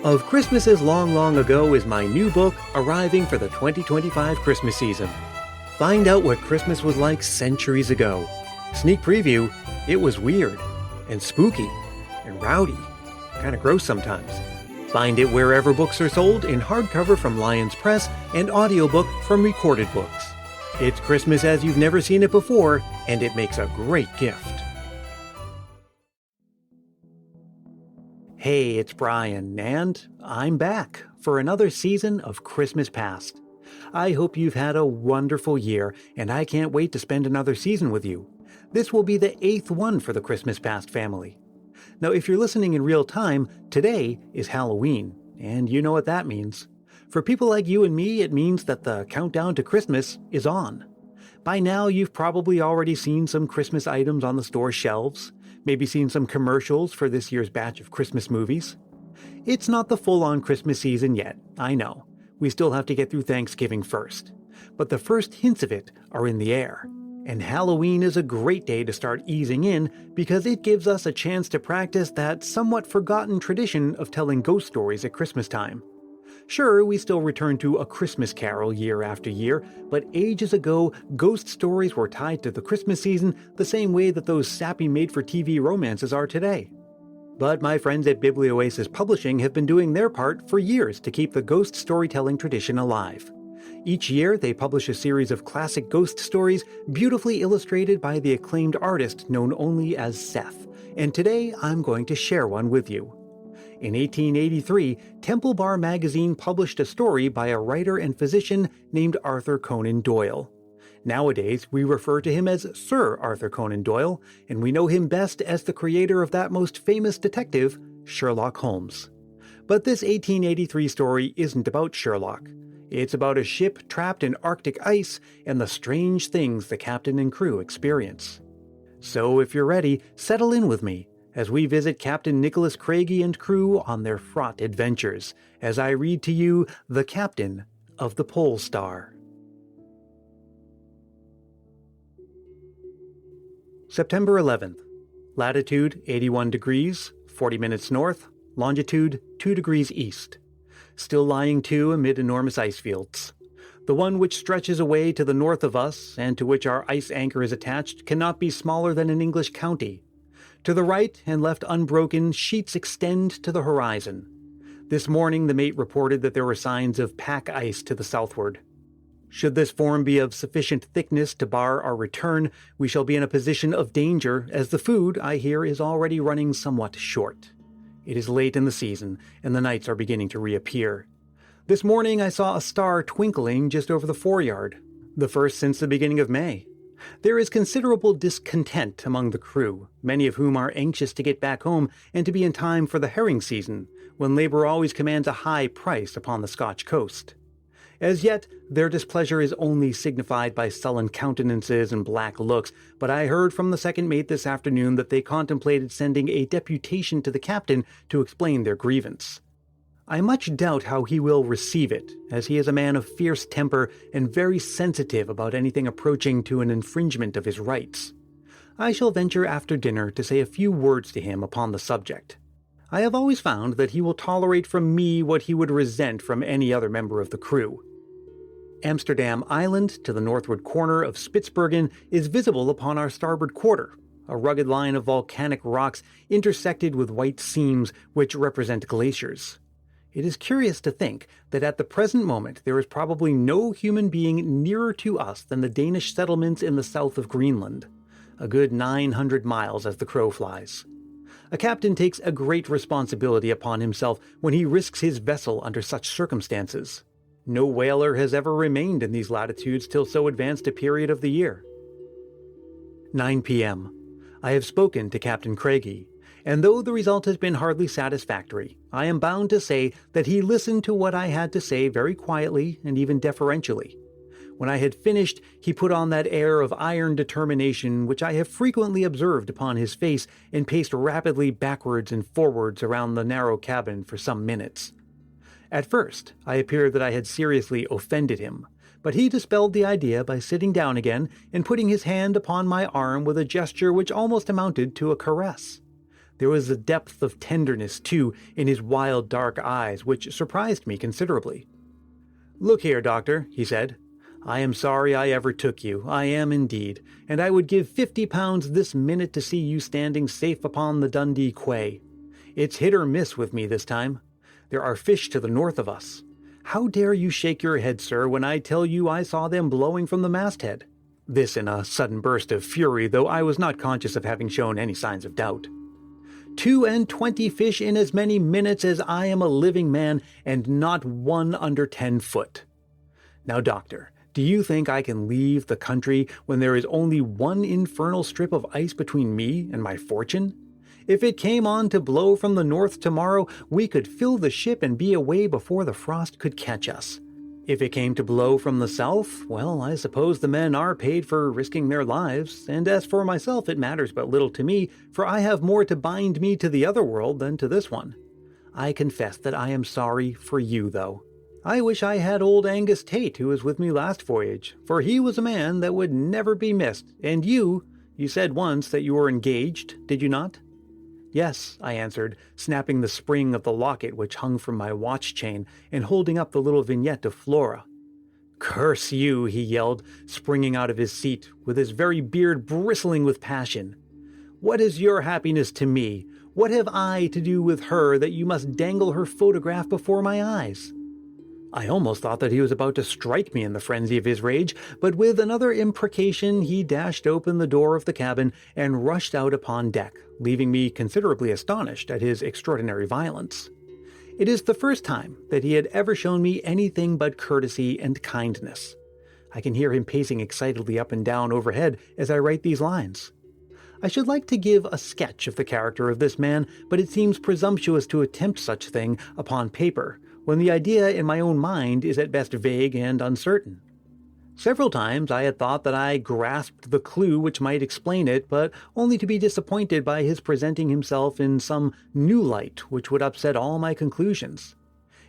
Of Christmases Long, Long Ago is my new book arriving for the 2025 Christmas season. Find out what Christmas was like centuries ago. Sneak preview, it was weird, and spooky, and rowdy, kinda gross sometimes. Find it wherever books are sold in hardcover from Lions Press and audiobook from Recorded Books. It's Christmas as you've never seen it before, and it makes a great gift. Hey, it's Brian, and I'm back for another season of Christmas Past. I hope you've had a wonderful year, and I can't wait to spend another season with you. This will be the 8th one for the Christmas Past family. Now, if you're listening in real time, today is Halloween, and you know what that means. For people like you and me, it means that the countdown to Christmas is on. By now, you've probably already seen some Christmas items on the store shelves, maybe seen some commercials for this year's batch of Christmas movies. It's not the full-on Christmas season yet, I know. We still have to get through Thanksgiving first. But the first hints of it are in the air. And Halloween is a great day to start easing in because it gives us a chance to practice that somewhat forgotten tradition of telling ghost stories at Christmas time. Sure, we still return to A Christmas Carol year after year, but ages ago, ghost stories were tied to the Christmas season the same way that those sappy made-for-TV romances are today. But my friends at Biblioasis Publishing have been doing their part for years to keep the ghost storytelling tradition alive. Each year, they publish a series of classic ghost stories beautifully illustrated by the acclaimed artist known only as Seth, and today I'm going to share one with you. In 1883, Temple Bar magazine published a story by a writer and physician named Arthur Conan Doyle. Nowadays, we refer to him as Sir Arthur Conan Doyle, and we know him best as the creator of that most famous detective, Sherlock Holmes. But this 1883 story isn't about Sherlock. It's about a ship trapped in Arctic ice and the strange things the captain and crew experience. So if you're ready, settle in with me as we visit Captain Nicholas Craigie and crew on their fraught adventures, as I read to you The Captain of the Polestar. September 11th. Latitude 81 degrees, 40 minutes north, longitude 2 degrees east. Still lying to amid enormous ice fields. The one which stretches away to the north of us, and to which our ice anchor is attached, cannot be smaller than an English county. To the right and left unbroken, sheets extend to the horizon. This morning the mate reported that there were signs of pack ice to the southward. Should this form be of sufficient thickness to bar our return, we shall be in a position of danger, as the food, I hear, is already running somewhat short. It is late in the season, and the nights are beginning to reappear. This morning I saw a star twinkling just over the foreyard, the first since the beginning of May. There is considerable discontent among the crew, many of whom are anxious to get back home and to be in time for the herring season, when labor always commands a high price upon the Scotch coast. As yet, their displeasure is only signified by sullen countenances and black looks, but I heard from the second mate this afternoon that they contemplated sending a deputation to the captain to explain their grievance. I much doubt how he will receive it, as he is a man of fierce temper and very sensitive about anything approaching to an infringement of his rights. I shall venture after dinner to say a few words to him upon the subject. I have always found that he will tolerate from me what he would resent from any other member of the crew. Amsterdam Island, to the northward corner of Spitsbergen, is visible upon our starboard quarter, a rugged line of volcanic rocks intersected with white seams which represent glaciers. It is curious to think that at the present moment there is probably no human being nearer to us than the Danish settlements in the south of Greenland, a good 900 miles as the crow flies. A captain takes a great responsibility upon himself when he risks his vessel under such circumstances. No whaler has ever remained in these latitudes till so advanced a period of the year. 9 p.m. I have spoken to Captain Craigie, and though the result has been hardly satisfactory, I am bound to say that he listened to what I had to say very quietly and even deferentially. When I had finished, he put on that air of iron determination which I have frequently observed upon his face, and paced rapidly backwards and forwards around the narrow cabin for some minutes. At first, I appeared that I had seriously offended him, but he dispelled the idea by sitting down again and putting his hand upon my arm with a gesture which almost amounted to a caress. There was a depth of tenderness, too, in his wild dark eyes, which surprised me considerably. "Look here, Doctor," he said. "I am sorry I ever took you, I am indeed, and I would give £50 this minute to see you standing safe upon the Dundee quay. It's hit or miss with me this time. There are fish to the north of us. How dare you shake your head, sir, when I tell you I saw them blowing from the masthead?" This in a sudden burst of fury, though I was not conscious of having shown any signs of doubt. 22 fish in as many minutes as I am a living man, and not one under 10 foot. Now, Doctor, do you think I can leave the country when there is only one infernal strip of ice between me and my fortune? If it came on to blow from the north tomorrow, we could fill the ship and be away before the frost could catch us. If it came to blow from the south, well, I suppose the men are paid for risking their lives, and as for myself, it matters but little to me, for I have more to bind me to the other world than to this one. I confess that I am sorry for you, though. I wish I had old Angus Tate, who was with me last voyage, for he was a man that would never be missed, and you said once that you were engaged, did you not?" "Yes," I answered, snapping the spring of the locket which hung from my watch chain and holding up the little vignette of Flora. "Curse you," he yelled, springing out of his seat, with his very beard bristling with passion. "What is your happiness to me? What have I to do with her that you must dangle her photograph before my eyes?" I almost thought that he was about to strike me in the frenzy of his rage, but with another imprecation he dashed open the door of the cabin and rushed out upon deck, leaving me considerably astonished at his extraordinary violence. It is the first time that he had ever shown me anything but courtesy and kindness. I can hear him pacing excitedly up and down overhead as I write these lines. I should like to give a sketch of the character of this man, but it seems presumptuous to attempt such thing upon paper, when the idea in my own mind is at best vague and uncertain. Several times I had thought that I grasped the clue which might explain it, but only to be disappointed by his presenting himself in some new light which would upset all my conclusions.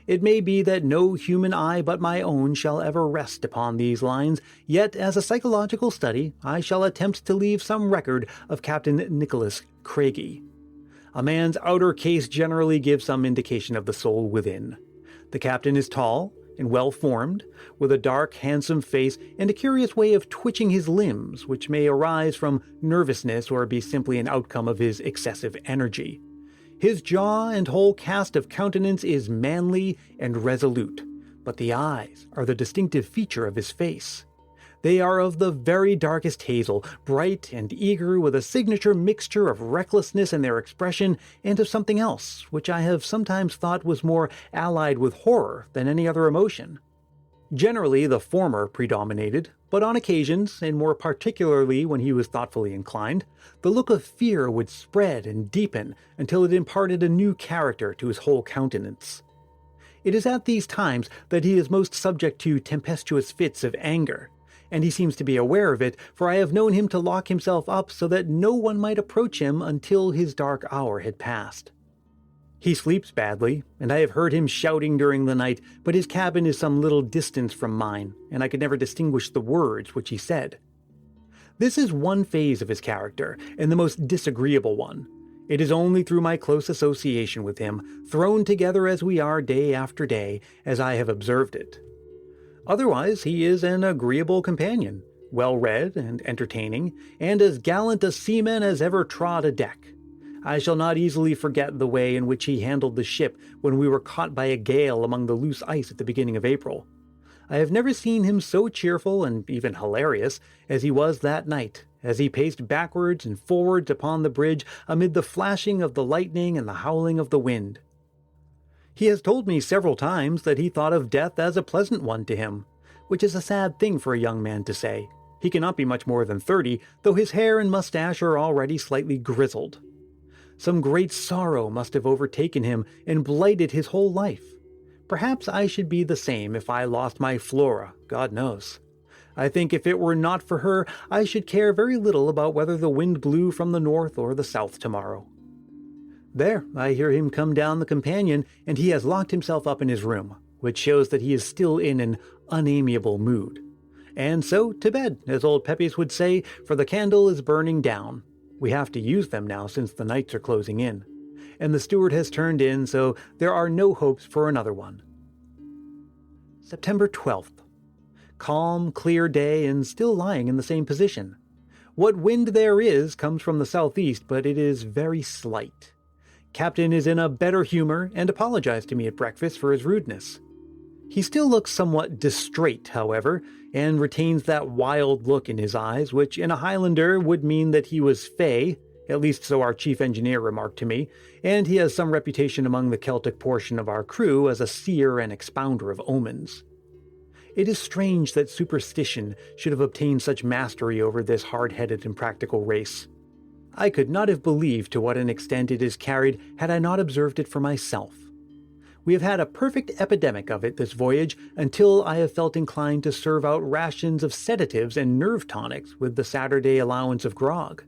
It may be that no human eye but my own shall ever rest upon these lines, yet as a psychological study I shall attempt to leave some record of Captain Nicholas Craigie. A man's outer case generally gives some indication of the soul within. The captain is tall and well-formed, with a dark, handsome face and a curious way of twitching his limbs, which may arise from nervousness or be simply an outcome of his excessive energy. His jaw and whole cast of countenance is manly and resolute, but the eyes are the distinctive feature of his face. They are of the very darkest hazel, bright and eager, with a signature mixture of recklessness in their expression and of something else, which I have sometimes thought was more allied with horror than any other emotion. Generally the former predominated, but on occasions, and more particularly when he was thoughtfully inclined, the look of fear would spread and deepen until it imparted a new character to his whole countenance. It is at these times that he is most subject to tempestuous fits of anger, and he seems to be aware of it, for I have known him to lock himself up so that no one might approach him until his dark hour had passed. He sleeps badly, and I have heard him shouting during the night, but his cabin is some little distance from mine, and I could never distinguish the words which he said. This is one phase of his character, and the most disagreeable one. It is only through my close association with him, thrown together as we are day after day, as I have observed it. Otherwise, he is an agreeable companion, well-read and entertaining, and as gallant a seaman as ever trod a deck. I shall not easily forget the way in which he handled the ship when we were caught by a gale among the loose ice at the beginning of April. I have never seen him so cheerful and even hilarious as he was that night, as he paced backwards and forwards upon the bridge amid the flashing of the lightning and the howling of the wind. He has told me several times that he thought of death as a pleasant one to him, which is a sad thing for a young man to say. He cannot be much more than 30, though his hair and mustache are already slightly grizzled. Some great sorrow must have overtaken him and blighted his whole life. Perhaps I should be the same if I lost my Flora, God knows. I think if it were not for her, I should care very little about whether the wind blew from the north or the south tomorrow. There, I hear him come down the companion, and he has locked himself up in his room, which shows that he is still in an unamiable mood. And so to bed, as old Pepys would say, for the candle is burning down. We have to use them now since the nights are closing in. And the steward has turned in, so there are no hopes for another one. September 12th. Calm, clear day and still lying in the same position. What wind there is comes from the southeast, but it is very slight. Captain is in a better humor and apologized to me at breakfast for his rudeness. He still looks somewhat distrait, however, and retains that wild look in his eyes, which in a Highlander would mean that he was fey, at least so our chief engineer remarked to me, and he has some reputation among the Celtic portion of our crew as a seer and expounder of omens. It is strange that superstition should have obtained such mastery over this hard-headed and practical race. I could not have believed to what an extent it is carried had I not observed it for myself. We have had a perfect epidemic of it this voyage until I have felt inclined to serve out rations of sedatives and nerve tonics with the Saturday allowance of grog.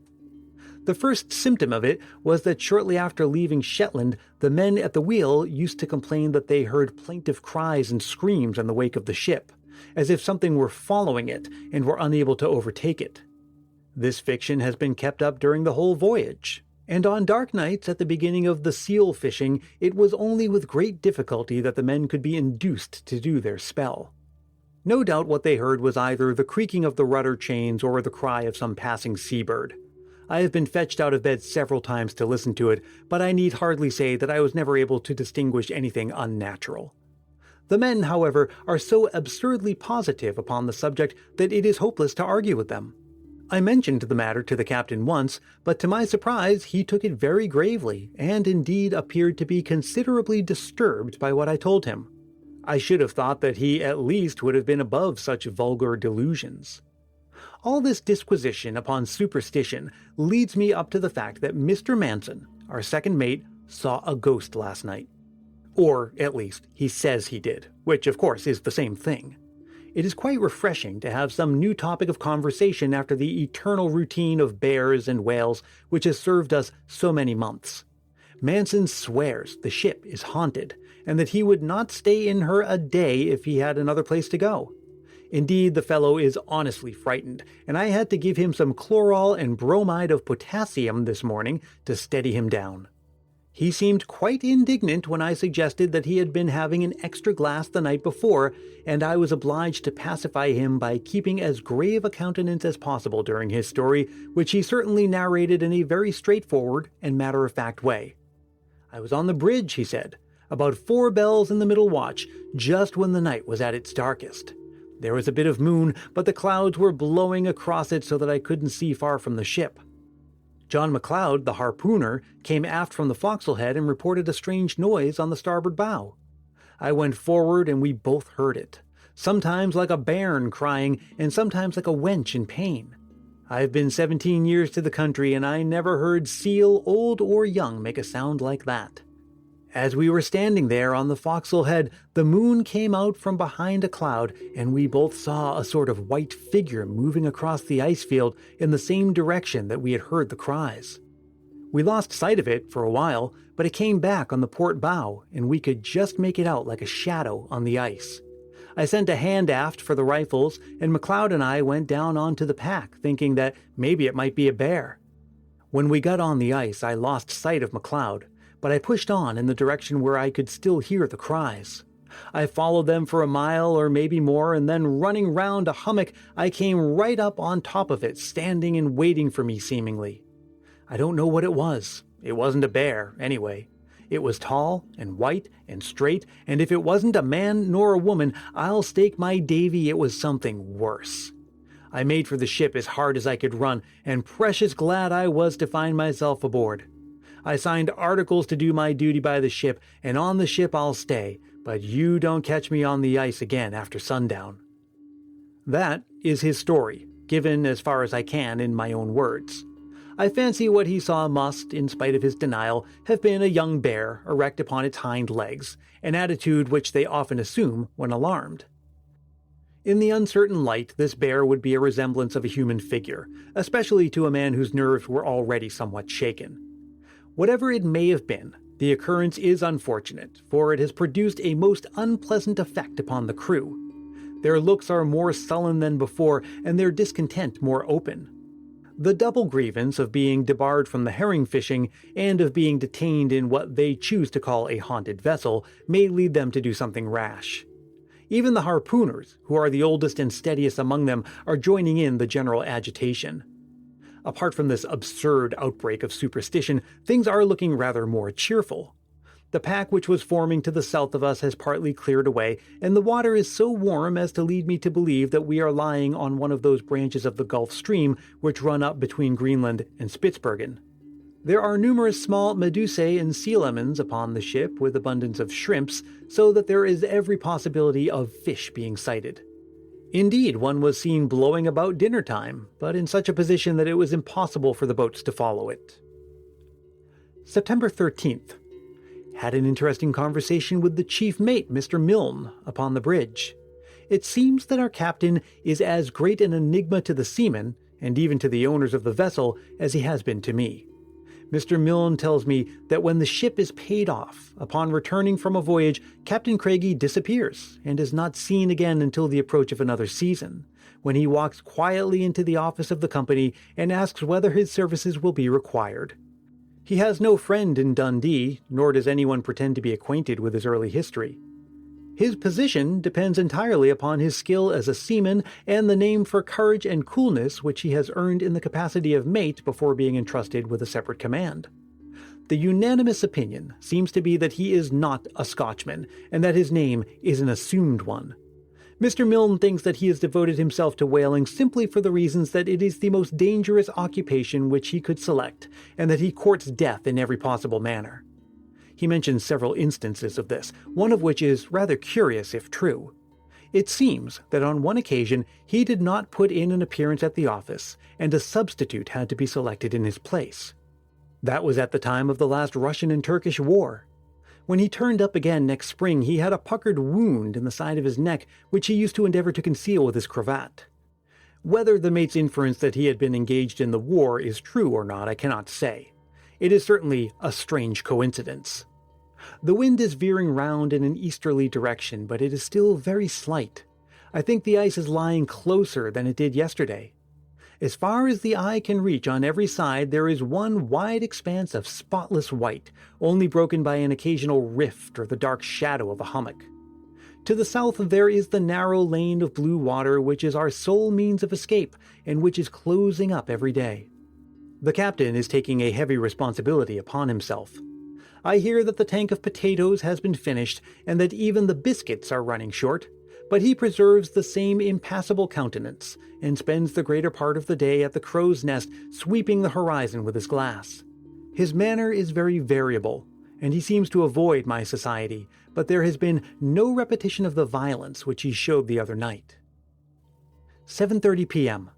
The first symptom of it was that shortly after leaving Shetland, the men at the wheel used to complain that they heard plaintive cries and screams in the wake of the ship, as if something were following it and were unable to overtake it. This fiction has been kept up during the whole voyage, and on dark nights at the beginning of the seal fishing, it was only with great difficulty that the men could be induced to do their spell. No doubt what they heard was either the creaking of the rudder chains or the cry of some passing seabird. I have been fetched out of bed several times to listen to it, but I need hardly say that I was never able to distinguish anything unnatural. The men, however, are so absurdly positive upon the subject that it is hopeless to argue with them. I mentioned the matter to the captain once, but to my surprise he took it very gravely, and indeed appeared to be considerably disturbed by what I told him. I should have thought that he at least would have been above such vulgar delusions. All this disquisition upon superstition leads me up to the fact that Mr. Manson, our second mate, saw a ghost last night. Or, at least, he says he did, which of course is the same thing. It is quite refreshing to have some new topic of conversation after the eternal routine of bears and whales which has served us so many months. Manson swears the ship is haunted, and that he would not stay in her a day if he had another place to go. Indeed, the fellow is honestly frightened, and I had to give him some chloral and bromide of potassium this morning to steady him down. He seemed quite indignant when I suggested that he had been having an extra glass the night before, and I was obliged to pacify him by keeping as grave a countenance as possible during his story, which he certainly narrated in a very straightforward and matter-of-fact way. I was on the bridge, he said, about 4 bells in the middle watch, just when the night was at its darkest. There was a bit of moon, but the clouds were blowing across it so that I couldn't see far from the ship. John McLeod, the harpooner, came aft from the forecastle head and reported a strange noise on the starboard bow. I went forward and we both heard it, sometimes like a bairn crying and sometimes like a wench in pain. I've been 17 years to the country and I never heard seal, old or young, make a sound like that. As we were standing there on the forecastle head, the moon came out from behind a cloud, and we both saw a sort of white figure moving across the ice field in the same direction that we had heard the cries. We lost sight of it for a while, but it came back on the port bow, and we could just make it out like a shadow on the ice. I sent a hand aft for the rifles, and McLeod and I went down onto the pack, thinking that maybe it might be a bear. When we got on the ice, I lost sight of McLeod, but I pushed on in the direction where I could still hear the cries. I followed them for a mile or maybe more, and then running round a hummock, I came right up on top of it, standing and waiting for me seemingly. I don't know what it was. It wasn't a bear, anyway. It was tall and white and straight, and if it wasn't a man nor a woman, I'll stake my davy it was something worse. I made for the ship as hard as I could run, and precious glad I was to find myself aboard. I signed articles to do my duty by the ship, and on the ship I'll stay, but you don't catch me on the ice again after sundown. That is his story, given as far as I can in my own words. I fancy what he saw must, in spite of his denial, have been a young bear erect upon its hind legs, an attitude which they often assume when alarmed. In the uncertain light, this bear would be a resemblance of a human figure, especially to a man whose nerves were already somewhat shaken. Whatever it may have been, the occurrence is unfortunate, for it has produced a most unpleasant effect upon the crew. Their looks are more sullen than before, and their discontent more open. The double grievance of being debarred from the herring fishing and of being detained in what they choose to call a haunted vessel may lead them to do something rash. Even the harpooners, who are the oldest and steadiest among them, are joining in the general agitation. Apart from this absurd outbreak of superstition, things are looking rather more cheerful. The pack which was forming to the south of us has partly cleared away, and the water is so warm as to lead me to believe that we are lying on one of those branches of the Gulf Stream which run up between Greenland and Spitzbergen. There are numerous small medusae and sea lemons upon the ship with abundance of shrimps, so that there is every possibility of fish being sighted. Indeed, one was seen blowing about dinner time, but in such a position that it was impossible for the boats to follow it. September 13th. Had an interesting conversation with the chief mate, Mr. Milne, upon the bridge. It seems that our captain is as great an enigma to the seamen, and even to the owners of the vessel, as he has been to me. Mr. Milne tells me that when the ship is paid off, upon returning from a voyage, Captain Craigie disappears, and is not seen again until the approach of another season, when he walks quietly into the office of the company and asks whether his services will be required. He has no friend in Dundee, nor does anyone pretend to be acquainted with his early history. His position depends entirely upon his skill as a seaman and the name for courage and coolness which he has earned in the capacity of mate before being entrusted with a separate command. The unanimous opinion seems to be that he is not a Scotchman, and that his name is an assumed one. Mr. Milne thinks that he has devoted himself to whaling simply for the reasons that it is the most dangerous occupation which he could select, and that he courts death in every possible manner. He mentions several instances of this, one of which is rather curious if true. It seems that on one occasion he did not put in an appearance at the office, and a substitute had to be selected in his place. That was at the time of the last Russian and Turkish war. When he turned up again next spring, he had a puckered wound in the side of his neck, which he used to endeavor to conceal with his cravat. Whether the mate's inference that he had been engaged in the war is true or not, I cannot say. It is certainly a strange coincidence. The wind is veering round in an easterly direction, but it is still very slight. I think the ice is lying closer than it did yesterday. As far as the eye can reach on every side, there is one wide expanse of spotless white, only broken by an occasional rift or the dark shadow of a hummock. To the south there is the narrow lane of blue water which is our sole means of escape, and which is closing up every day. The captain is taking a heavy responsibility upon himself. I hear that the tank of potatoes has been finished, and that even the biscuits are running short, but he preserves the same impassible countenance, and spends the greater part of the day at the crow's nest sweeping the horizon with his glass. His manner is very variable, and he seems to avoid my society, but there has been no repetition of the violence which he showed the other night. 7:30 p.m.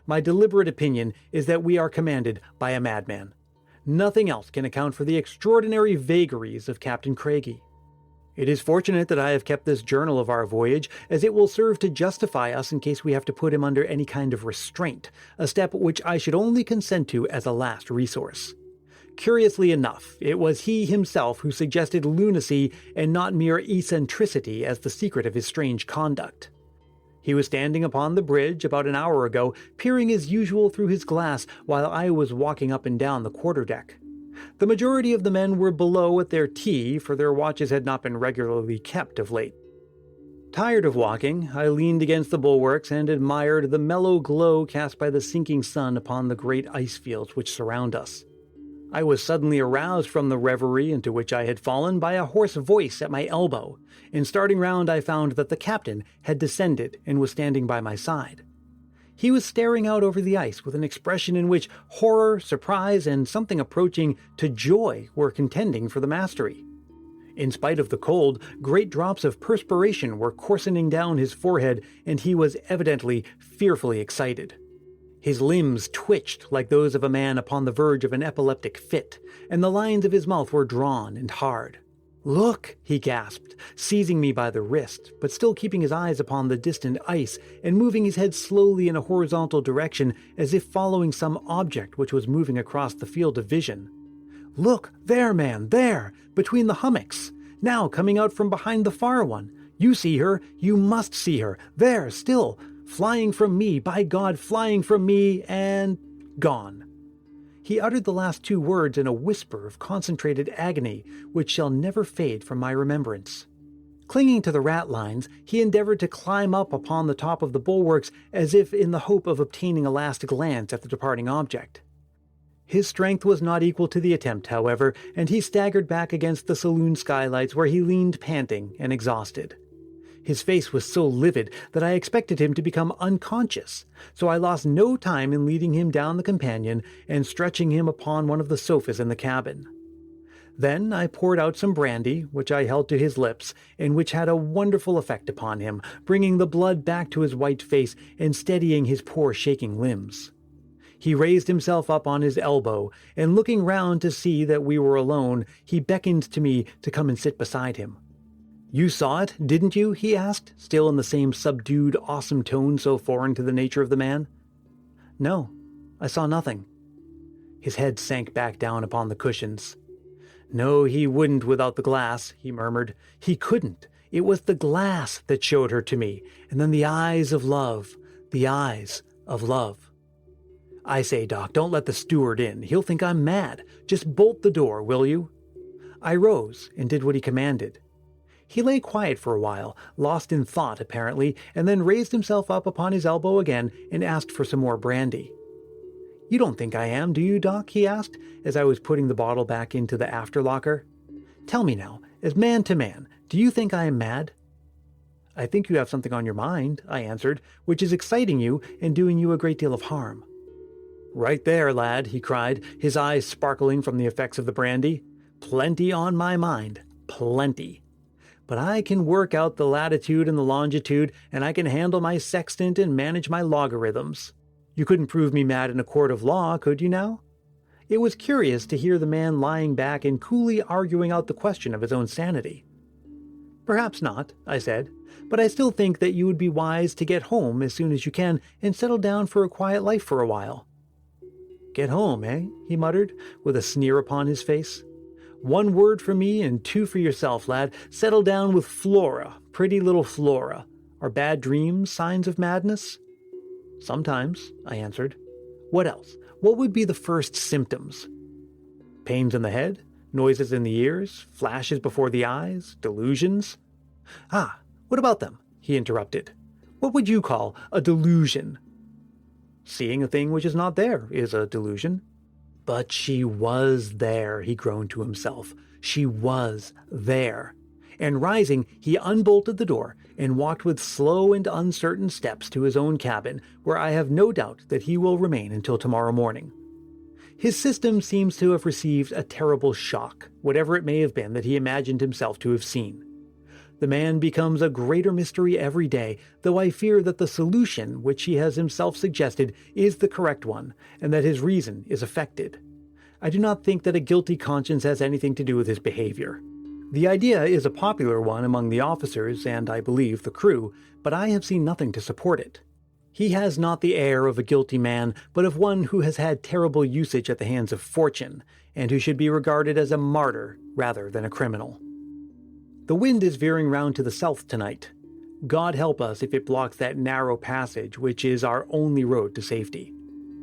My deliberate opinion is that we are commanded by a madman. Nothing else can account for the extraordinary vagaries of Captain Craigie. It is fortunate that I have kept this journal of our voyage, as it will serve to justify us in case we have to put him under any kind of restraint, a step which I should only consent to as a last resource. Curiously enough, it was he himself who suggested lunacy and not mere eccentricity as the secret of his strange conduct. He was standing upon the bridge about an hour ago, peering as usual through his glass while I was walking up and down the quarterdeck. The majority of the men were below at their tea, for their watches had not been regularly kept of late. Tired of walking, I leaned against the bulwarks and admired the mellow glow cast by the sinking sun upon the great ice fields which surround us. I was suddenly aroused from the reverie into which I had fallen by a hoarse voice at my elbow, and starting round I found that the captain had descended and was standing by my side. He was staring out over the ice with an expression in which horror, surprise, and something approaching to joy were contending for the mastery. In spite of the cold, great drops of perspiration were coarsening down his forehead, and he was evidently fearfully excited. His limbs twitched like those of a man upon the verge of an epileptic fit, and the lines of his mouth were drawn and hard. "Look!" he gasped, seizing me by the wrist, but still keeping his eyes upon the distant ice, and moving his head slowly in a horizontal direction as if following some object which was moving across the field of vision. "Look, there, man, there, between the hummocks, now coming out from behind the far one. You see her, you must see her, there, still, flying from me, by God, flying from me, and Gone. He uttered the last 2 words in a whisper of concentrated agony, which shall never fade from my remembrance. Clinging to the ratlines, he endeavored to climb up upon the top of the bulwarks as if in the hope of obtaining a last glance at the departing object. His strength was not equal to the attempt, however, and he staggered back against the saloon skylights where he leaned panting and exhausted. His face was so livid that I expected him to become unconscious, so I lost no time in leading him down the companion and stretching him upon one of the sofas in the cabin. Then I poured out some brandy, which I held to his lips, and which had a wonderful effect upon him, bringing the blood back to his white face and steadying his poor shaking limbs. He raised himself up on his elbow, and looking round to see that we were alone, he beckoned to me to come and sit beside him. "You saw it, didn't you?" he asked, still in the same subdued, awesome tone so foreign to the nature of the man. "No, I saw nothing." His head sank back down upon the cushions. "No, he wouldn't without the glass," he murmured. "He couldn't. It was the glass that showed her to me, and then the eyes of love, the eyes of love. I say, Doc, don't let the steward in. He'll think I'm mad. Just bolt the door, will you?" I rose and did what he commanded. He lay quiet for a while, lost in thought apparently, and then raised himself up upon his elbow again and asked for some more brandy. "You don't think I am, do you, Doc?" he asked, as I was putting the bottle back into the after locker. "Tell me now, as man to man, do you think I am mad?" "I think you have something on your mind," I answered, "which is exciting you and doing you a great deal of harm." "Right there, lad," he cried, his eyes sparkling from the effects of the brandy. "Plenty on my mind, plenty. But I can work out the latitude and the longitude, and I can handle my sextant and manage my logarithms. You couldn't prove me mad in a court of law, could you now?" It was curious to hear the man lying back and coolly arguing out the question of his own sanity. "Perhaps not," I said, "but I still think that you would be wise to get home as soon as you can and settle down for a quiet life for a while." "Get home, eh?" he muttered, with a sneer upon his face. "1 word for me and 2 for yourself, lad. Settle down with Flora, pretty little Flora. Are bad dreams signs of madness?" "Sometimes," I answered. "What else? What would be the first symptoms?" "Pains in the head, noises in the ears, flashes before the eyes, delusions." "Ah, what about them?" he interrupted. "What would you call a delusion?" "Seeing a thing which is not there is a delusion." "But she was there," he groaned to himself. "She was there." And rising, he unbolted the door and walked with slow and uncertain steps to his own cabin, where I have no doubt that he will remain until tomorrow morning. His system seems to have received a terrible shock, whatever it may have been that he imagined himself to have seen. The man becomes a greater mystery every day, though I fear that the solution which he has himself suggested is the correct one, and that his reason is affected. I do not think that a guilty conscience has anything to do with his behavior. The idea is a popular one among the officers and, I believe, the crew, but I have seen nothing to support it. He has not the air of a guilty man, but of one who has had terrible usage at the hands of fortune, and who should be regarded as a martyr rather than a criminal. The wind is veering round to the south tonight. God help us if it blocks that narrow passage which is our only road to safety.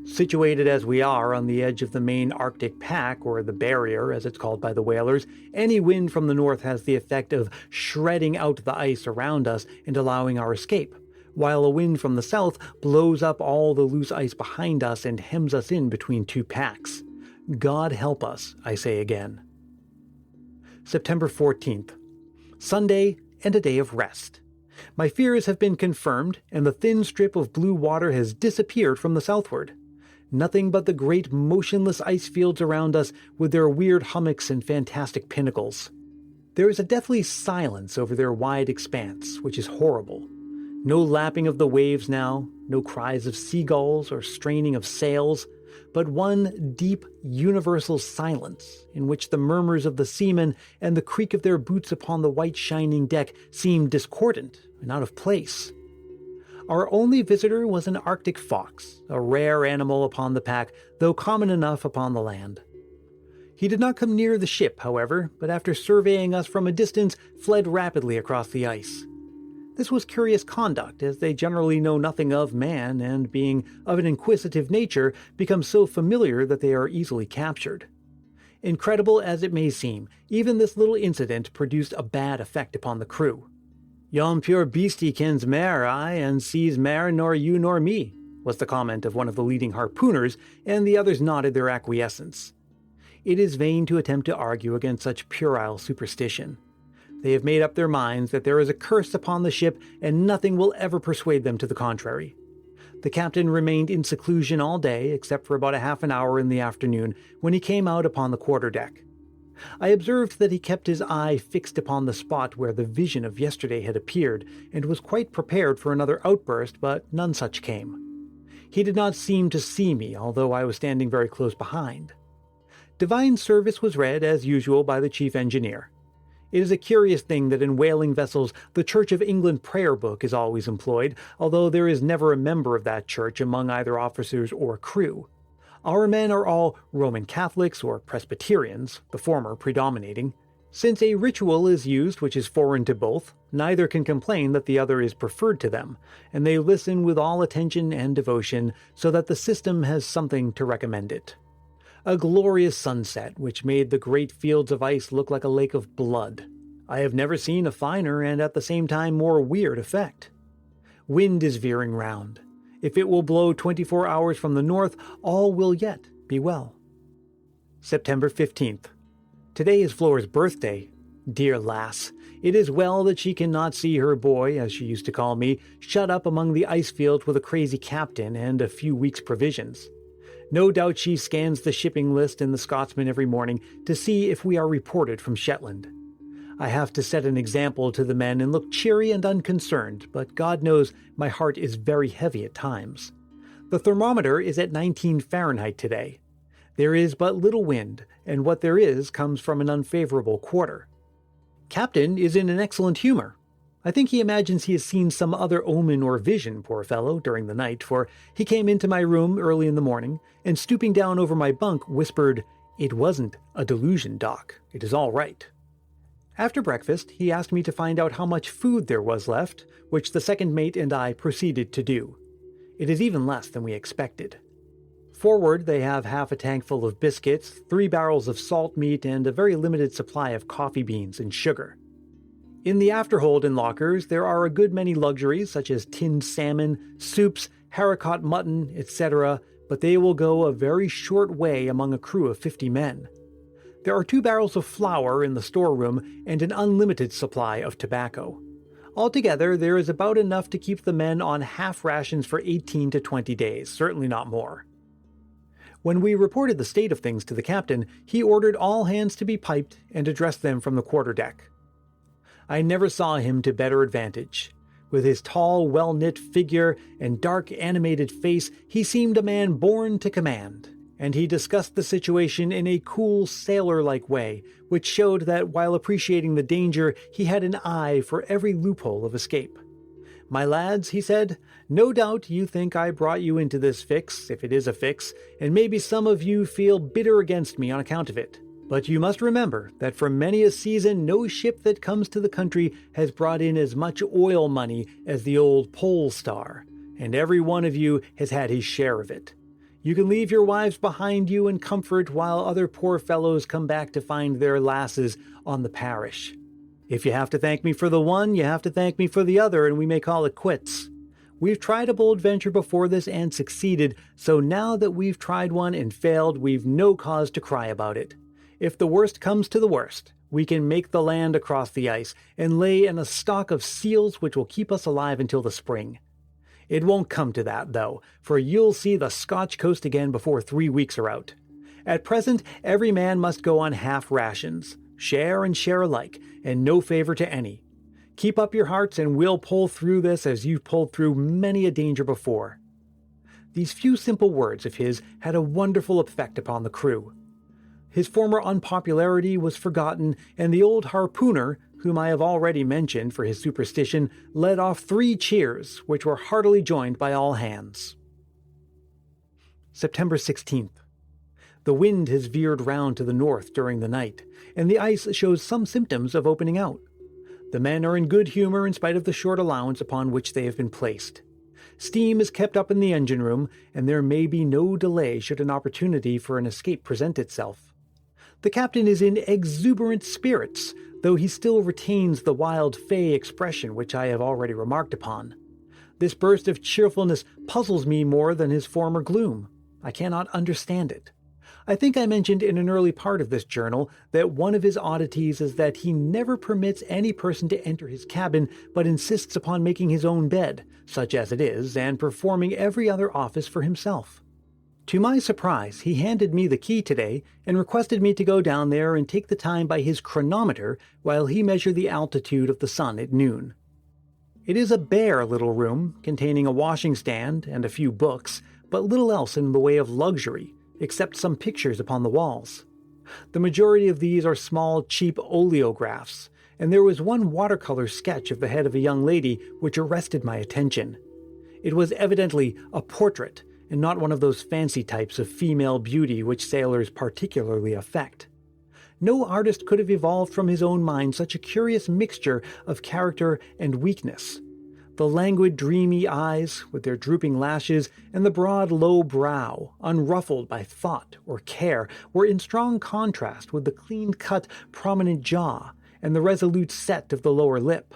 Situated as we are on the edge of the main Arctic pack, or the barrier as it's called by the whalers, any wind from the north has the effect of shredding out the ice around us and allowing our escape, while a wind from the south blows up all the loose ice behind us and hems us in between 2 packs. God help us, I say again. September 14th. Sunday and a day of rest. My fears have been confirmed, and the thin strip of blue water has disappeared from the southward. Nothing but the great motionless ice fields around us with their weird hummocks and fantastic pinnacles. There is a deathly silence over their wide expanse, which is horrible. No lapping of the waves now, no cries of seagulls or straining of sails, but one deep, universal silence in which the murmurs of the seamen and the creak of their boots upon the white shining deck seem discordant and out of place. Our only visitor was an Arctic fox, a rare animal upon the pack, though common enough upon the land. He did not come near the ship, however, but after surveying us from a distance, fled rapidly across the ice. This was curious conduct, as they generally know nothing of man, and being of an inquisitive nature, become so familiar that they are easily captured. Incredible as it may seem, even this little incident produced a bad effect upon the crew. "Yon pure beastie kens mair, aye, and sees mair nor you nor me," was the comment of one of the leading harpooners, and the others nodded their acquiescence. It is vain to attempt to argue against such puerile superstition. They have made up their minds that there is a curse upon the ship, and nothing will ever persuade them to the contrary. The captain remained in seclusion all day, except for about a half an hour in the afternoon, when he came out upon the quarterdeck. I observed that he kept his eye fixed upon the spot where the vision of yesterday had appeared, and was quite prepared for another outburst, but none such came. He did not seem to see me, although I was standing very close behind. Divine service was read, as usual, by the chief engineer. It is a curious thing that in whaling vessels the Church of England prayer book is always employed, although there is never a member of that church among either officers or crew. Our men are all Roman Catholics or Presbyterians, the former predominating. Since a ritual is used which is foreign to both, neither can complain that the other is preferred to them, and they listen with all attention and devotion, so that the system has something to recommend it. A glorious sunset, which made the great fields of ice look like a lake of blood. I have never seen a finer and at the same time more weird effect. Wind is veering round. If it will blow 24 hours from the north, all will yet be well. September 15th. Today is Flora's birthday. Dear lass, it is well that she cannot see her boy, as she used to call me, shut up among the ice fields with a crazy captain and a few weeks' provisions. No doubt she scans the shipping list in the Scotsman every morning to see if we are reported from Shetland. I have to set an example to the men and look cheery and unconcerned, but God knows my heart is very heavy at times. The thermometer is at 19 Fahrenheit today. There is but little wind, and what there is comes from an unfavorable quarter. Captain is in an excellent humor. I think he imagines he has seen some other omen or vision, poor fellow, during the night, for he came into my room early in the morning, and stooping down over my bunk, whispered, "It wasn't a delusion, Doc. It is all right." After breakfast, he asked me to find out how much food there was left, which the second mate and I proceeded to do. It is even less than we expected. Forward, they have half a tank full of biscuits, 3 barrels of salt meat, and a very limited supply of coffee beans and sugar. In the afterhold and lockers, there are a good many luxuries such as tinned salmon, soups, haricot mutton, etc., but they will go a very short way among a crew of 50 men. There are 2 barrels of flour in the storeroom and an unlimited supply of tobacco. Altogether, there is about enough to keep the men on half rations for 18 to 20 days, certainly not more. When we reported the state of things to the captain, he ordered all hands to be piped and addressed them from the quarterdeck. I never saw him to better advantage. With his tall, well-knit figure and dark, animated face, he seemed a man born to command, and he discussed the situation in a cool, sailor-like way, which showed that while appreciating the danger, he had an eye for every loophole of escape. "My lads," he said, "no doubt you think I brought you into this fix, if it is a fix, and maybe some of you feel bitter against me on account of it. But you must remember that for many a season no ship that comes to the country has brought in as much oil money as the old Polestar, and every one of you has had his share of it. You can leave your wives behind you in comfort while other poor fellows come back to find their lasses on the parish. If you have to thank me for the one, you have to thank me for the other, and we may call it quits. We've tried a bold venture before this and succeeded, so now that we've tried one and failed, we've no cause to cry about it. If the worst comes to the worst, we can make the land across the ice and lay in a stock of seals which will keep us alive until the spring. It won't come to that, though, for you'll see the Scotch coast again before 3 weeks are out. At present, every man must go on half rations, share and share alike, and no favor to any. Keep up your hearts and we'll pull through this as you've pulled through many a danger before." These few simple words of his had a wonderful effect upon the crew. His former unpopularity was forgotten, and the old harpooner, whom I have already mentioned for his superstition, led off 3 cheers, which were heartily joined by all hands. September 16th. The wind has veered round to the north during the night, and the ice shows some symptoms of opening out. The men are in good humor in spite of the short allowance upon which they have been placed. Steam is kept up in the engine room, and there may be no delay should an opportunity for an escape present itself. The captain is in exuberant spirits, though he still retains the wild fey expression which I have already remarked upon. This burst of cheerfulness puzzles me more than his former gloom. I cannot understand it. I think I mentioned in an early part of this journal that one of his oddities is that he never permits any person to enter his cabin, but insists upon making his own bed, such as it is, and performing every other office for himself. To my surprise, he handed me the key today and requested me to go down there and take the time by his chronometer while he measured the altitude of the sun at noon. It is a bare little room, containing a washing stand and a few books, but little else in the way of luxury, except some pictures upon the walls. The majority of these are small, cheap oleographs, and there was one watercolor sketch of the head of a young lady which arrested my attention. It was evidently a portrait, and not one of those fancy types of female beauty which sailors particularly affect. No artist could have evolved from his own mind such a curious mixture of character and weakness. The languid, dreamy eyes, with their drooping lashes, and the broad, low brow, unruffled by thought or care, were in strong contrast with the clean-cut, prominent jaw, and the resolute set of the lower lip.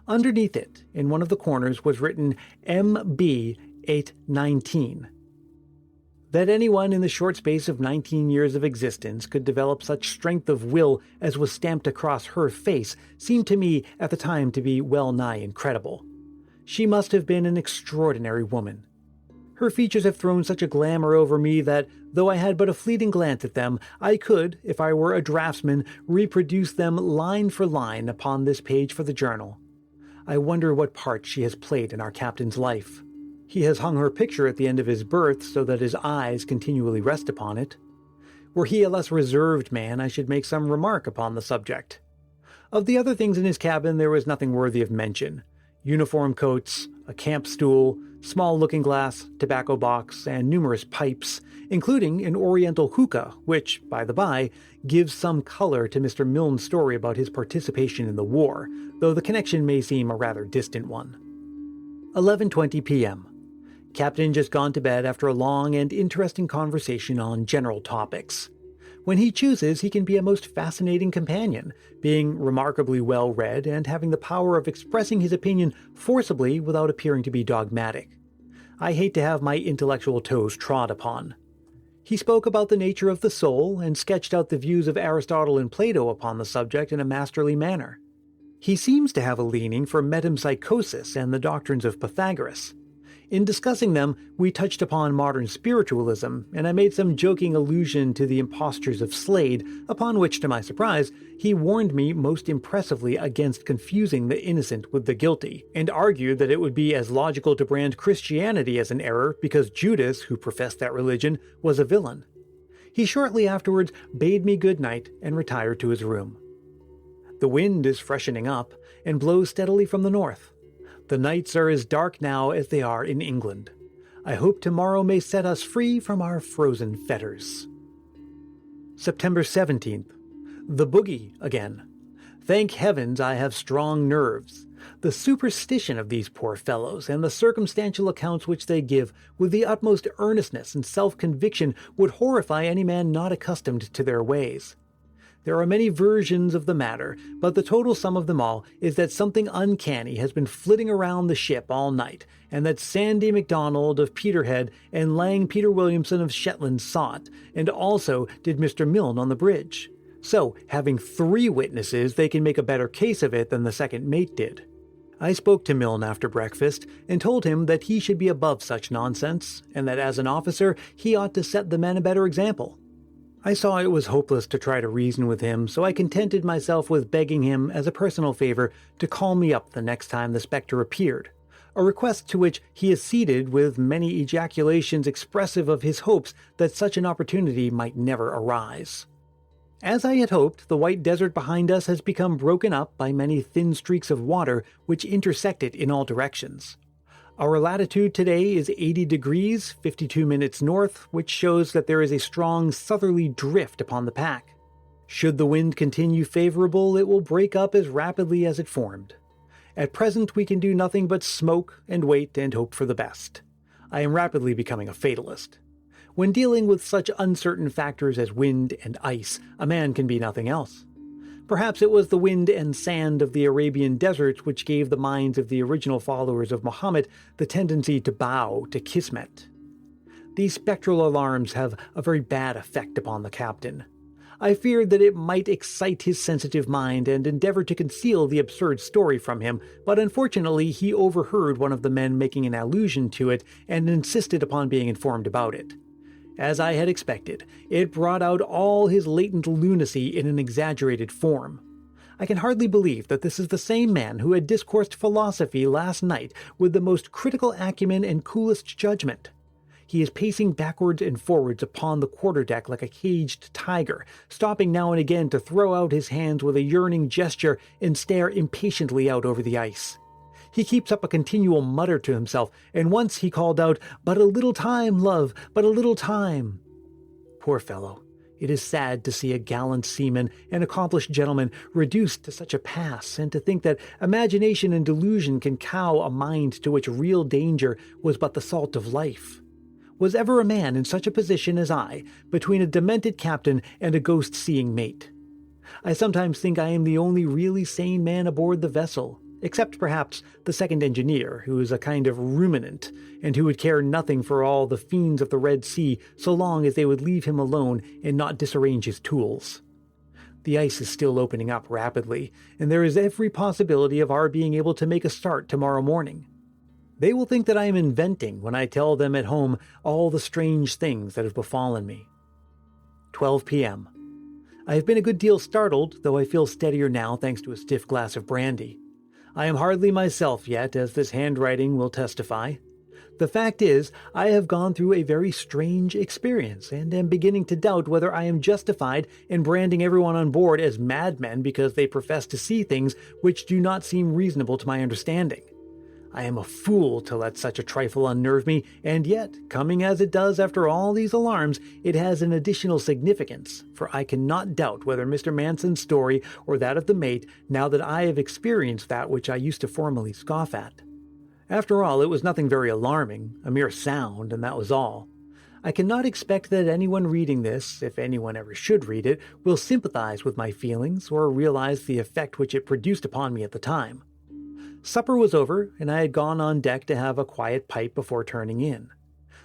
Underneath it, in one of the corners, was written M.B. 819. That anyone in the short space of 19 years of existence could develop such strength of will as was stamped across her face seemed to me at the time to be well nigh incredible. She must have been an extraordinary woman. Her features have thrown such a glamour over me that, though I had but a fleeting glance at them, I could, if I were a draftsman, reproduce them line for line upon this page for the journal. I wonder what part she has played in our captain's life. He has hung her picture at the end of his berth so that his eyes continually rest upon it. Were he a less reserved man, I should make some remark upon the subject. Of the other things in his cabin there was nothing worthy of mention. Uniform coats, a camp stool, small looking-glass, tobacco box, and numerous pipes, including an oriental hookah, which, by the by, gives some color to Mr. Milne's story about his participation in the war, though the connection may seem a rather distant one. 11:20 p.m. Captain just gone to bed after a long and interesting conversation on general topics. When he chooses, he can be a most fascinating companion, being remarkably well-read and having the power of expressing his opinion forcibly without appearing to be dogmatic. I hate to have my intellectual toes trod upon. He spoke about the nature of the soul and sketched out the views of Aristotle and Plato upon the subject in a masterly manner. He seems to have a leaning for metempsychosis and the doctrines of Pythagoras. In discussing them, we touched upon modern spiritualism, and I made some joking allusion to the impostures of Slade, upon which, to my surprise, he warned me most impressively against confusing the innocent with the guilty, and argued that it would be as logical to brand Christianity as an error because Judas, who professed that religion, was a villain. He shortly afterwards bade me good night and retired to his room. The wind is freshening up, and blows steadily from the north. The nights are as dark now as they are in England. I hope tomorrow may set us free from our frozen fetters. September 17th. The boogie again. Thank heavens I have strong nerves. The superstition of these poor fellows, and the circumstantial accounts which they give, with the utmost earnestness and self-conviction, would horrify any man not accustomed to their ways. There are many versions of the matter, but the total sum of them all is that something uncanny has been flitting around the ship all night, and that Sandy MacDonald of Peterhead and Lang Peter Williamson of Shetland saw it, and also did Mr. Milne on the bridge. So, having 3 witnesses, they can make a better case of it than the second mate did. I spoke to Milne after breakfast, and told him that he should be above such nonsense, and that as an officer he ought to set the men a better example. I saw it was hopeless to try to reason with him, so I contented myself with begging him, as a personal favor, to call me up the next time the spectre appeared, a request to which he acceded with many ejaculations expressive of his hopes that such an opportunity might never arise. As I had hoped, the white desert behind us has become broken up by many thin streaks of water which intersect it in all directions. Our latitude today is 80 degrees, 52 minutes north, which shows that there is a strong southerly drift upon the pack. Should the wind continue favorable, it will break up as rapidly as it formed. At present, we can do nothing but smoke and wait and hope for the best. I am rapidly becoming a fatalist. When dealing with such uncertain factors as wind and ice, a man can be nothing else. Perhaps it was the wind and sand of the Arabian deserts which gave the minds of the original followers of Muhammad the tendency to bow to Kismet. These spectral alarms have a very bad effect upon the captain. I feared that it might excite his sensitive mind and endeavored to conceal the absurd story from him, but unfortunately he overheard one of the men making an allusion to it and insisted upon being informed about it. As I had expected, it brought out all his latent lunacy in an exaggerated form. I can hardly believe that this is the same man who had discoursed philosophy last night with the most critical acumen and coolest judgment. He is pacing backwards and forwards upon the quarterdeck like a caged tiger, stopping now and again to throw out his hands with a yearning gesture and stare impatiently out over the ice. He keeps up a continual mutter to himself, and once he called out, "But a little time, love, but a little time." Poor fellow, it is sad to see a gallant seaman, an accomplished gentleman, reduced to such a pass, and to think that imagination and delusion can cow a mind to which real danger was but the salt of life. Was ever a man in such a position as I, between a demented captain and a ghost-seeing mate? I sometimes think I am the only really sane man aboard the vessel, except perhaps the second engineer, who is a kind of ruminant, and who would care nothing for all the fiends of the Red Sea so long as they would leave him alone and not disarrange his tools. The ice is still opening up rapidly, and there is every possibility of our being able to make a start tomorrow morning. They will think that I am inventing when I tell them at home all the strange things that have befallen me. 12 p.m. I have been a good deal startled, though I feel steadier now thanks to a stiff glass of brandy. I am hardly myself yet, as this handwriting will testify. The fact is, I have gone through a very strange experience, and am beginning to doubt whether I am justified in branding everyone on board as madmen because they profess to see things which do not seem reasonable to my understanding. I am a fool to let such a trifle unnerve me, and yet, coming as it does after all these alarms, it has an additional significance, for I cannot doubt whether Mr. Manson's story or that of the mate, now that I have experienced that which I used to formerly scoff at. After all, it was nothing very alarming, a mere sound, and that was all. I cannot expect that anyone reading this, if anyone ever should read it, will sympathize with my feelings or realize the effect which it produced upon me at the time. Supper was over, and I had gone on deck to have a quiet pipe before turning in.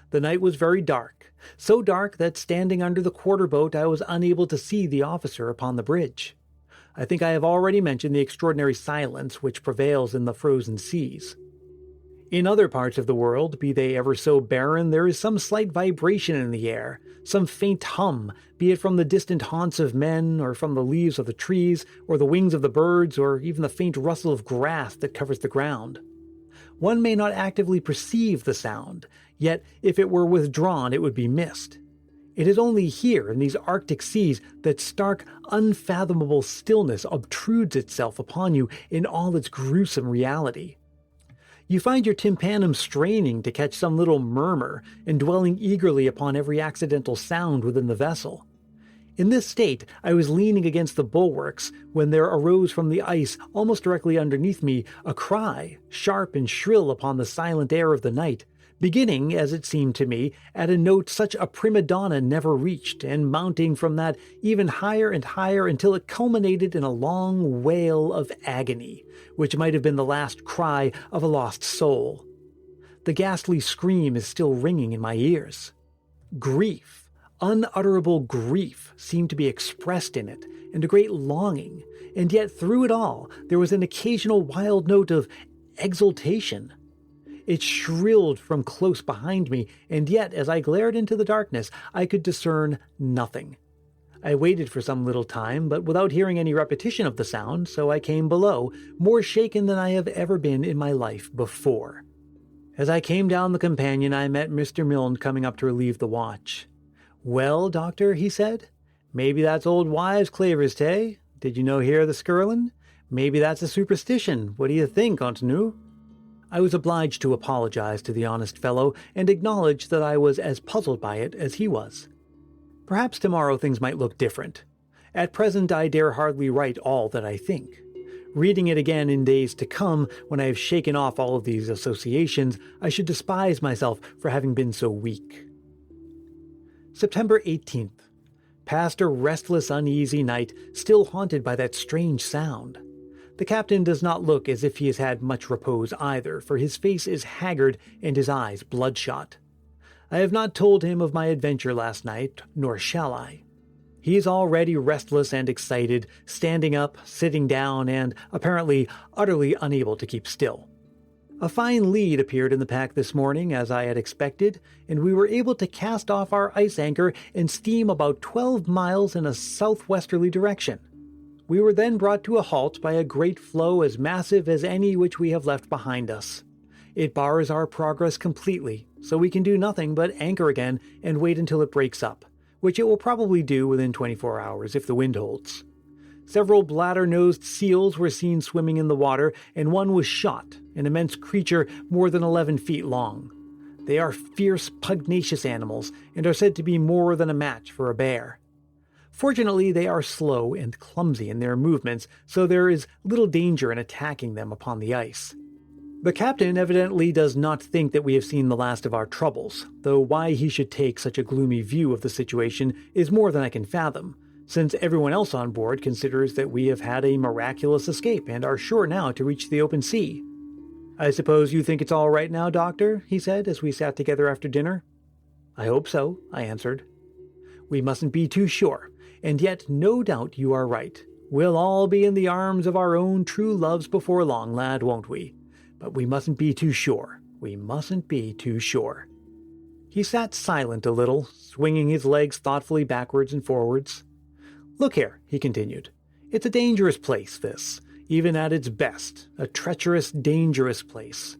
The night was very dark, so dark that standing under the quarter-boat I was unable to see the officer upon the bridge. I think I have already mentioned the extraordinary silence which prevails in the frozen seas. In other parts of the world, be they ever so barren, there is some slight vibration in the air, some faint hum, be it from the distant haunts of men, or from the leaves of the trees, or the wings of the birds, or even the faint rustle of grass that covers the ground. One may not actively perceive the sound, yet if it were withdrawn it would be missed. It is only here, in these Arctic seas, that stark, unfathomable stillness obtrudes itself upon you in all its gruesome reality. You find your tympanum straining to catch some little murmur, and dwelling eagerly upon every accidental sound within the vessel. In this state, I was leaning against the bulwarks, when there arose from the ice, almost directly underneath me, a cry, sharp and shrill upon the silent air of the night, beginning, as it seemed to me, at a note such a prima donna never reached, and mounting from that even higher and higher until it culminated in a long wail of agony, which might have been the last cry of a lost soul. The ghastly scream is still ringing in my ears. Grief, unutterable grief, seemed to be expressed in it, and a great longing, and yet through it all there was an occasional wild note of exultation. It shrilled from close behind me, and yet, as I glared into the darkness, I could discern nothing. I waited for some little time, but without hearing any repetition of the sound, so I came below, more shaken than I have ever been in my life before. As I came down the companion, I met Mr. Milne coming up to relieve the watch. "Well, doctor," he said, "maybe that's old wives' clavers, tay? Did you no hear the skirlin'? Maybe that's a superstition. What do you think, Antonu?" I was obliged to apologize to the honest fellow, and acknowledge that I was as puzzled by it as he was. Perhaps tomorrow things might look different. At present I dare hardly write all that I think. Reading it again in days to come, when I have shaken off all of these associations, I should despise myself for having been so weak. September 18th. Passed a restless, uneasy night, still haunted by that strange sound. The captain does not look as if he has had much repose either, for his face is haggard and his eyes bloodshot. I have not told him of my adventure last night, nor shall I. He is already restless and excited, standing up, sitting down, and apparently utterly unable to keep still. A fine lead appeared in the pack this morning, as I had expected, and we were able to cast off our ice anchor and steam about 12 miles in a southwesterly direction. We were then brought to a halt by a great floe as massive as any which we have left behind us. It bars our progress completely, so we can do nothing but anchor again and wait until it breaks up, which it will probably do within 24 hours if the wind holds. Several bladder-nosed seals were seen swimming in the water, and one was shot, an immense creature more than 11 feet long. They are fierce, pugnacious animals, and are said to be more than a match for a bear. Fortunately, they are slow and clumsy in their movements, so there is little danger in attacking them upon the ice. The captain evidently does not think that we have seen the last of our troubles, though why he should take such a gloomy view of the situation is more than I can fathom, since everyone else on board considers that we have had a miraculous escape and are sure now to reach the open sea. "I suppose you think it's all right now, Doctor?" he said as we sat together after dinner. "I hope so," I answered. "We mustn't be too sure, and yet no doubt you are right. We'll all be in the arms of our own true loves before long, lad, won't we? But we mustn't be too sure. We mustn't be too sure." He sat silent a little, swinging his legs thoughtfully backwards and forwards. "Look here," he continued. "It's a dangerous place, this, even at its best, a treacherous, dangerous place.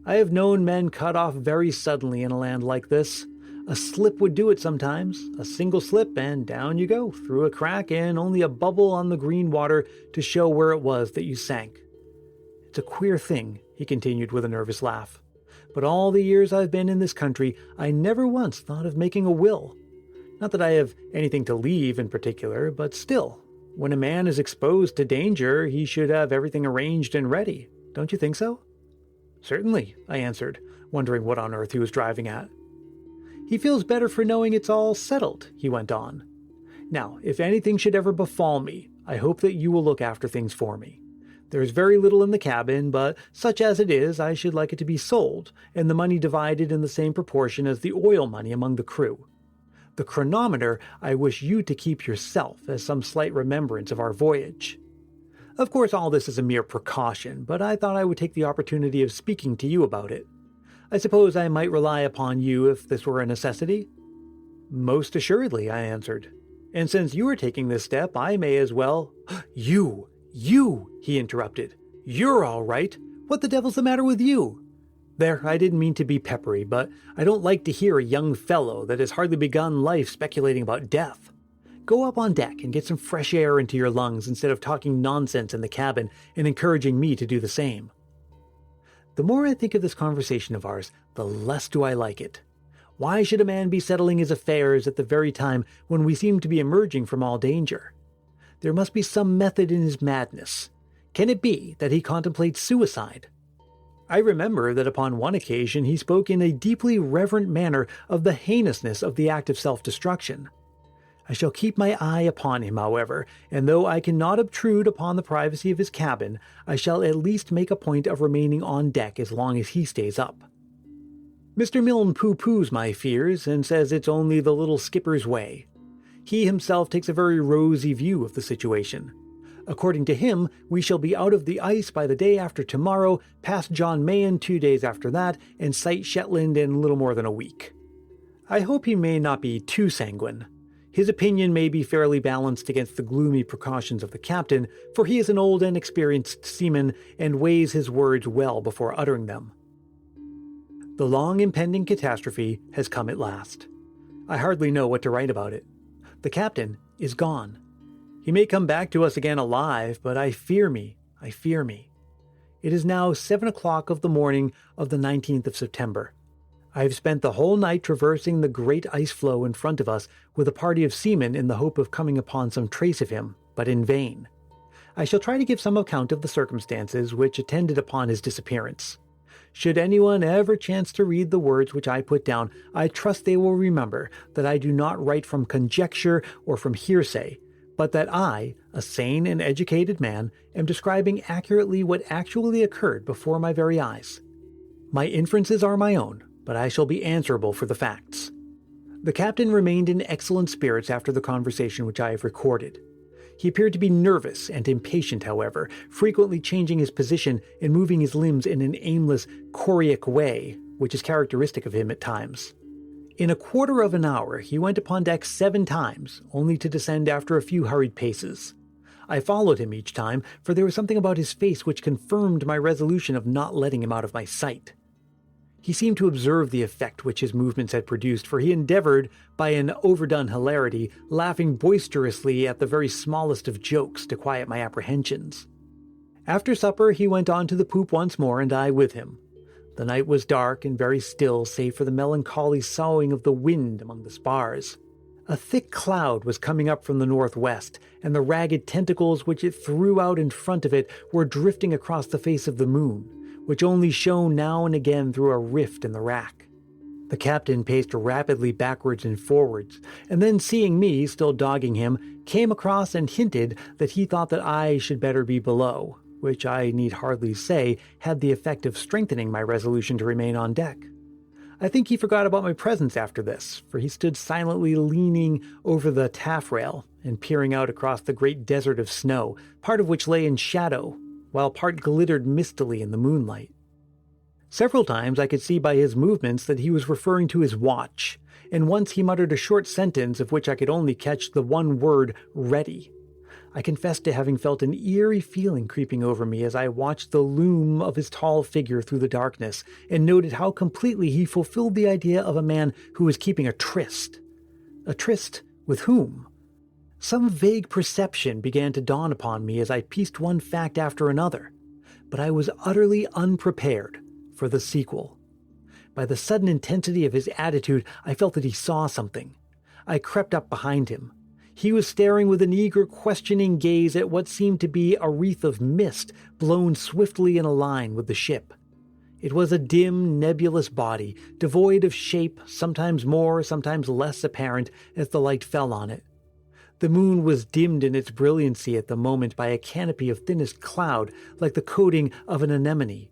I have known men cut off very suddenly in a land like this. A slip would do it sometimes, a single slip, and down you go, through a crack and only a bubble on the green water to show where it was that you sank. It's a queer thing," he continued with a nervous laugh, "but all the years I've been in this country, I never once thought of making a will. Not that I have anything to leave in particular, but still, when a man is exposed to danger, he should have everything arranged and ready. Don't you think so?" "Certainly," I answered, wondering what on earth he was driving at. "He feels better for knowing it's all settled," he went on. "Now, if anything should ever befall me, I hope that you will look after things for me. There is very little in the cabin, but such as it is, I should like it to be sold, and the money divided in the same proportion as the oil money among the crew. The chronometer I wish you to keep yourself as some slight remembrance of our voyage. Of course, all this is a mere precaution, but I thought I would take the opportunity of speaking to you about it. I suppose I might rely upon you if this were a necessity?" "Most assuredly," I answered. "And since you are taking this step, I may as well—" You, he interrupted. "You're all right. What the devil's the matter with you?" There, I didn't mean to be peppery, but I don't like to hear a young fellow that has hardly begun life speculating about death. Go up on deck and get some fresh air into your lungs instead of talking nonsense in the cabin and encouraging me to do the same. The more I think of this conversation of ours, the less do I like it. Why should a man be settling his affairs at the very time when we seem to be emerging from all danger? There must be some method in his madness. Can it be that he contemplates suicide? I remember that upon one occasion he spoke in a deeply reverent manner of the heinousness of the act of self-destruction. I shall keep my eye upon him, however, and though I cannot obtrude upon the privacy of his cabin, I shall at least make a point of remaining on deck as long as he stays up. Mr. Milne pooh-poohs my fears and says it's only the little skipper's way. He himself takes a very rosy view of the situation. According to him, we shall be out of the ice by the day after tomorrow, past John Mayen 2 days after that, and sight Shetland in little more than a week. I hope he may not be too sanguine. His opinion may be fairly balanced against the gloomy precautions of the captain, for he is an old and experienced seaman and weighs his words well before uttering them. The long impending catastrophe has come at last. I hardly know what to write about it. The captain is gone. He may come back to us again alive, but I fear me. It is now 7 o'clock of the morning of the 19th of September. I've spent the whole night traversing the great ice floe in front of us with a party of seamen in the hope of coming upon some trace of him, but in vain. I shall try to give some account of the circumstances which attended upon his disappearance. Should anyone ever chance to read the words which I put down, I trust they will remember that I do not write from conjecture or from hearsay, but that I, a sane and educated man, am describing accurately what actually occurred before my very eyes. My inferences are my own, but I shall be answerable for the facts. The captain remained in excellent spirits after the conversation which I have recorded. He appeared to be nervous and impatient, however, frequently changing his position and moving his limbs in an aimless, choreic way, which is characteristic of him at times. In a quarter of an hour he went upon deck 7 times, only to descend after a few hurried paces. I followed him each time, for there was something about his face which confirmed my resolution of not letting him out of my sight. He seemed to observe the effect which his movements had produced, for he endeavored, by an overdone hilarity, laughing boisterously at the very smallest of jokes to quiet my apprehensions. After supper he went on to the poop once more, and I with him. The night was dark and very still, save for the melancholy soughing of the wind among the spars. A thick cloud was coming up from the northwest, and the ragged tentacles which it threw out in front of it were drifting across the face of the moon, which only shone now and again through a rift in the rack. The captain paced rapidly backwards and forwards, and then seeing me still dogging him, came across and hinted that he thought that I should better be below, which I need hardly say had the effect of strengthening my resolution to remain on deck. I think he forgot about my presence after this, for he stood silently leaning over the taffrail and peering out across the great desert of snow, part of which lay in shadow, while part glittered mistily in the moonlight. Several times I could see by his movements that he was referring to his watch, and once he muttered a short sentence of which I could only catch the one word, "ready." I confess to having felt an eerie feeling creeping over me as I watched the loom of his tall figure through the darkness, and noted how completely he fulfilled the idea of a man who was keeping a tryst. A tryst with whom? Some vague perception began to dawn upon me as I pieced one fact after another, but I was utterly unprepared for the sequel. By the sudden intensity of his attitude, I felt that he saw something. I crept up behind him. He was staring with an eager, questioning gaze at what seemed to be a wreath of mist blown swiftly in a line with the ship. It was a dim, nebulous body, devoid of shape, sometimes more, sometimes less apparent as the light fell on it. The moon was dimmed in its brilliancy at the moment by a canopy of thinnest cloud, like the coating of an anemone.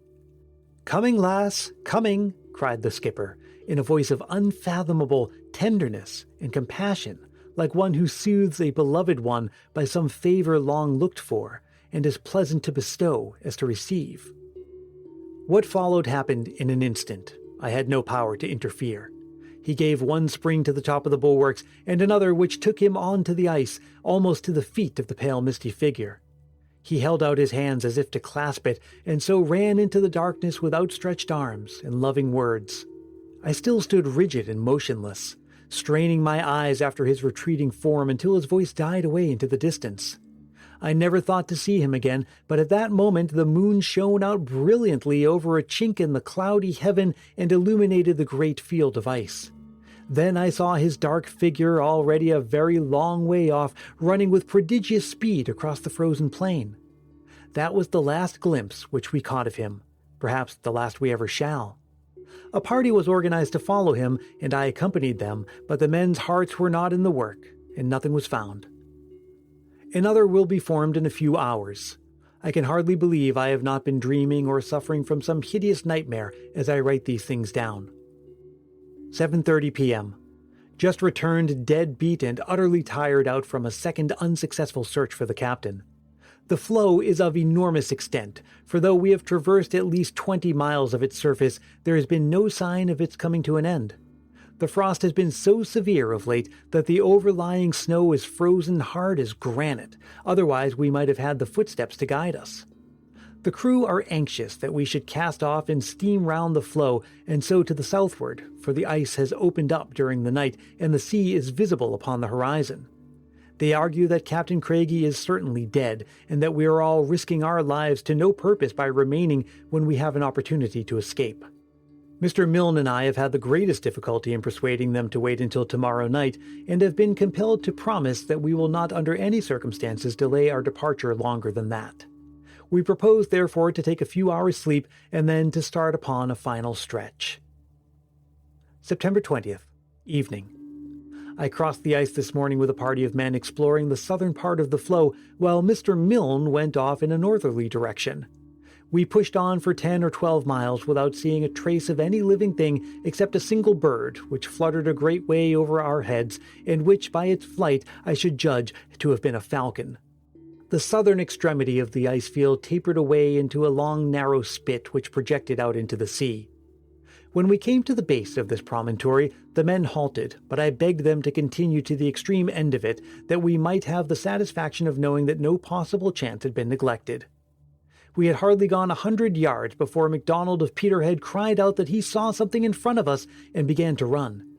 "Coming, lass, coming," cried the skipper, in a voice of unfathomable tenderness and compassion, like one who soothes a beloved one by some favor long looked for, and as pleasant to bestow as to receive. What followed happened in an instant. I had no power to interfere. He gave one spring to the top of the bulwarks, and another which took him on to the ice, almost to the feet of the pale misty figure. He held out his hands as if to clasp it, and so ran into the darkness with outstretched arms and loving words. I still stood rigid and motionless, straining my eyes after his retreating form until his voice died away into the distance. I never thought to see him again, but at that moment the moon shone out brilliantly over a chink in the cloudy heaven and illuminated the great field of ice. Then I saw his dark figure, already a very long way off, running with prodigious speed across the frozen plain. That was the last glimpse which we caught of him, perhaps the last we ever shall. A party was organized to follow him, and I accompanied them, but the men's hearts were not in the work, and nothing was found. Another will be formed in a few hours. I can hardly believe I have not been dreaming or suffering from some hideous nightmare as I write these things down. 7:30 p.m. Just returned dead beat and utterly tired out from a second unsuccessful search for the captain. The floe is of enormous extent, for though we have traversed at least 20 miles of its surface, there has been no sign of its coming to an end. The frost has been so severe of late that the overlying snow is frozen hard as granite, otherwise we might have had the footsteps to guide us. The crew are anxious that we should cast off and steam round the floe, and so to the southward, for the ice has opened up during the night, and the sea is visible upon the horizon. They argue that Captain Craigie is certainly dead, and that we are all risking our lives to no purpose by remaining when we have an opportunity to escape. Mr. Milne and I have had the greatest difficulty in persuading them to wait until tomorrow night, and have been compelled to promise that we will not under any circumstances delay our departure longer than that. We propose, therefore, to take a few hours' sleep and then to start upon a final stretch. September 20th, evening. I crossed the ice this morning with a party of men exploring the southern part of the floe, while Mr. Milne went off in a northerly direction. We pushed on for 10 or 12 miles without seeing a trace of any living thing except a single bird, which fluttered a great way over our heads, and which, by its flight, I should judge to have been a falcon. The southern extremity of the ice field tapered away into a long narrow spit which projected out into the sea. When we came to the base of this promontory, the men halted, but I begged them to continue to the extreme end of it, that we might have the satisfaction of knowing that no possible chance had been neglected. We had hardly gone 100 yards before MacDonald of Peterhead cried out that he saw something in front of us and began to run.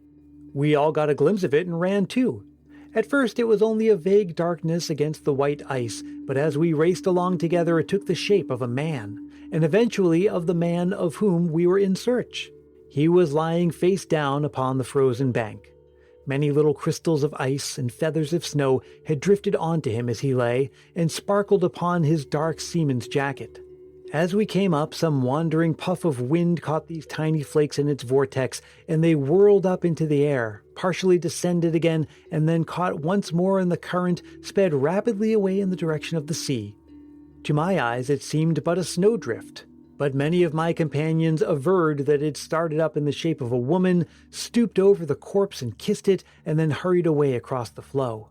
We all got a glimpse of it and ran too. At first it was only a vague darkness against the white ice, but as we raced along together it took the shape of a man, and eventually of the man of whom we were in search. He was lying face down upon the frozen bank. Many little crystals of ice and feathers of snow had drifted onto him as he lay, and sparkled upon his dark seaman's jacket. As we came up, some wandering puff of wind caught these tiny flakes in its vortex, and they whirled up into the air, partially descended again, and then caught once more in the current, sped rapidly away in the direction of the sea. To my eyes it seemed but a snowdrift, but many of my companions averred that it started up in the shape of a woman, stooped over the corpse and kissed it, and then hurried away across the floe.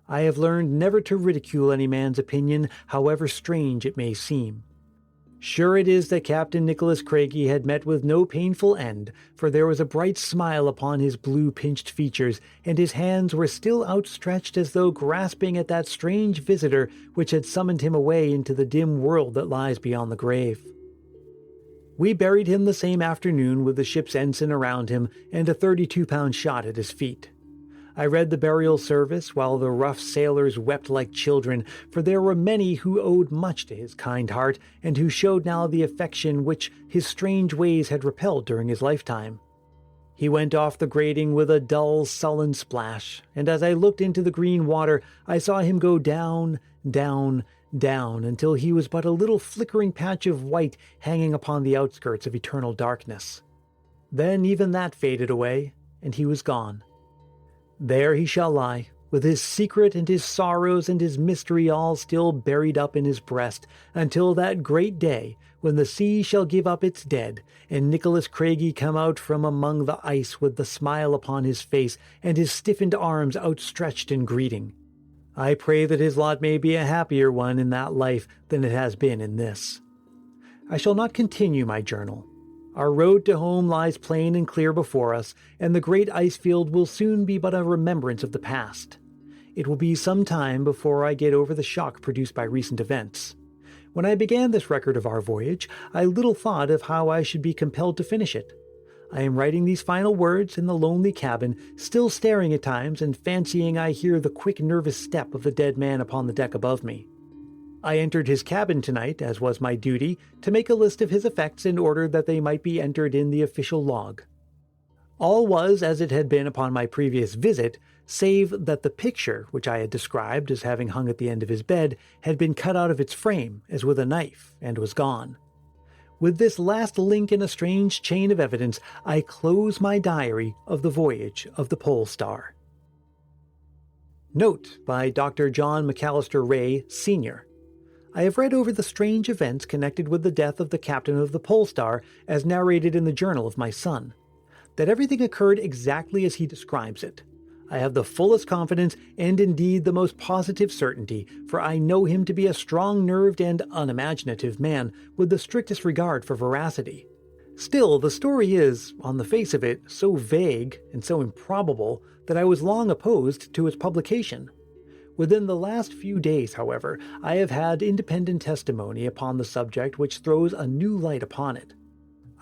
I have learned never to ridicule any man's opinion, however strange it may seem. Sure it is that Captain Nicholas Craigie had met with no painful end, for there was a bright smile upon his blue-pinched features, and his hands were still outstretched as though grasping at that strange visitor which had summoned him away into the dim world that lies beyond the grave. We buried him the same afternoon with the ship's ensign around him and a 32-pound shot at his feet. I read the burial service while the rough sailors wept like children, for there were many who owed much to his kind heart and who showed now the affection which his strange ways had repelled during his lifetime. He went off the grating with a dull, sullen splash, and as I looked into the green water, I saw him go down, down, down, until he was but a little flickering patch of white hanging upon the outskirts of eternal darkness. Then even that faded away, and he was gone. There he shall lie, with his secret and his sorrows and his mystery all still buried up in his breast, until that great day when the sea shall give up its dead, and Nicholas Craigie come out from among the ice with the smile upon his face and his stiffened arms outstretched in greeting. I pray that his lot may be a happier one in that life than it has been in this. I shall not continue my journal. Our road to home lies plain and clear before us, and the great ice field will soon be but a remembrance of the past. It will be some time before I get over the shock produced by recent events. When I began this record of our voyage, I little thought of how I should be compelled to finish it. I am writing these final words in the lonely cabin, still staring at times and fancying I hear the quick nervous step of the dead man upon the deck above me. I entered his cabin tonight, as was my duty, to make a list of his effects in order that they might be entered in the official log. All was as it had been upon my previous visit, save that the picture, which I had described as having hung at the end of his bed, had been cut out of its frame, as with a knife, and was gone. With this last link in a strange chain of evidence, I close my diary of the voyage of the Polestar. Note by Dr. John McAllister Ray, Sr. I have read over the strange events connected with the death of the captain of the Polestar as narrated in the journal of my son. That everything occurred exactly as he describes it. I have the fullest confidence and indeed the most positive certainty, for I know him to be a strong-nerved and unimaginative man with the strictest regard for veracity. Still, the story is, on the face of it, so vague and so improbable that I was long opposed to its publication. Within the last few days, however, I have had independent testimony upon the subject which throws a new light upon it.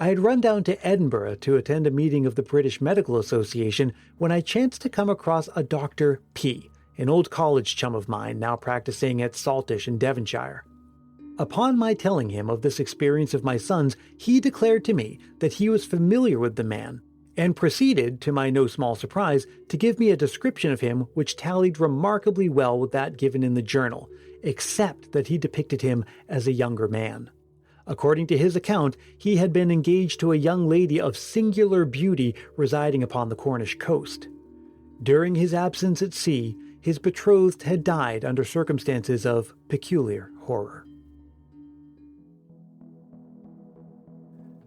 I had run down to Edinburgh to attend a meeting of the British Medical Association when I chanced to come across a Dr. P., an old college chum of mine now practicing at Saltish in Devonshire. Upon my telling him of this experience of my son's, he declared to me that he was familiar with the man, and proceeded, to my no small surprise, to give me a description of him which tallied remarkably well with that given in the journal, except that he depicted him as a younger man. According to his account, he had been engaged to a young lady of singular beauty residing upon the Cornish coast. During his absence at sea, his betrothed had died under circumstances of peculiar horror.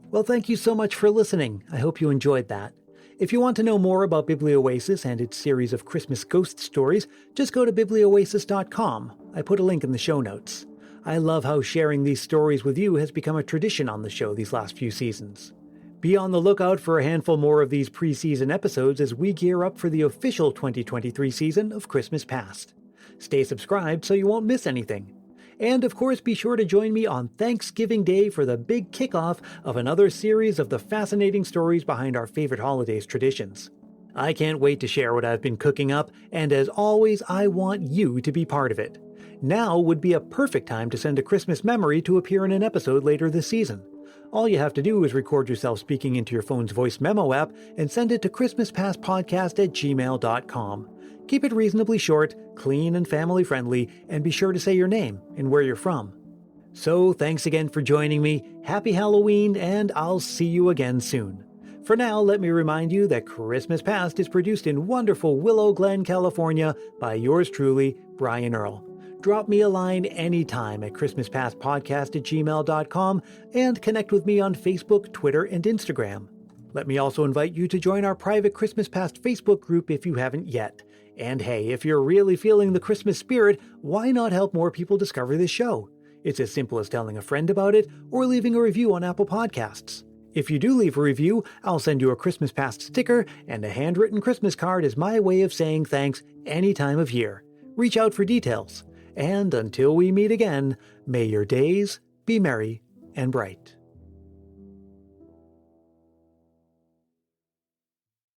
Well, thank you so much for listening. I hope you enjoyed that. If you want to know more about Biblioasis and its series of Christmas ghost stories, just go to biblioasis.com. I put a link in the show notes. I love how sharing these stories with you has become a tradition on the show these last few seasons. Be on the lookout for a handful more of these pre-season episodes as we gear up for the official 2023 season of Christmas Past. Stay subscribed so you won't miss anything. And of course, be sure to join me on Thanksgiving Day for the big kickoff of another series of the fascinating stories behind our favorite holidays traditions. I can't wait to share what I've been cooking up, and as always, I want you to be part of it. Now would be a perfect time to send a Christmas memory to appear in an episode later this season. All you have to do is record yourself speaking into your phone's voice memo app and send it to christmaspastpodcast@gmail.com. Keep it reasonably short, clean and family friendly, and be sure to say your name and where you're from. So thanks again for joining me, happy Halloween, and I'll see you again soon. For now, let me remind you that Christmas Past is produced in wonderful Willow Glen, California by yours truly, Brian Earl. Drop me a line anytime at christmaspastpodcast@gmail.com and connect with me on Facebook, Twitter, and Instagram. Let me also invite you to join our private Christmas Past Facebook group if you haven't yet. And hey, if you're really feeling the Christmas spirit, why not help more people discover this show? It's as simple as telling a friend about it or leaving a review on Apple Podcasts. If you do leave a review, I'll send you a Christmas Past sticker and a handwritten Christmas card as my way of saying thanks any time of year. Reach out for details. And until we meet again, may your days be merry and bright.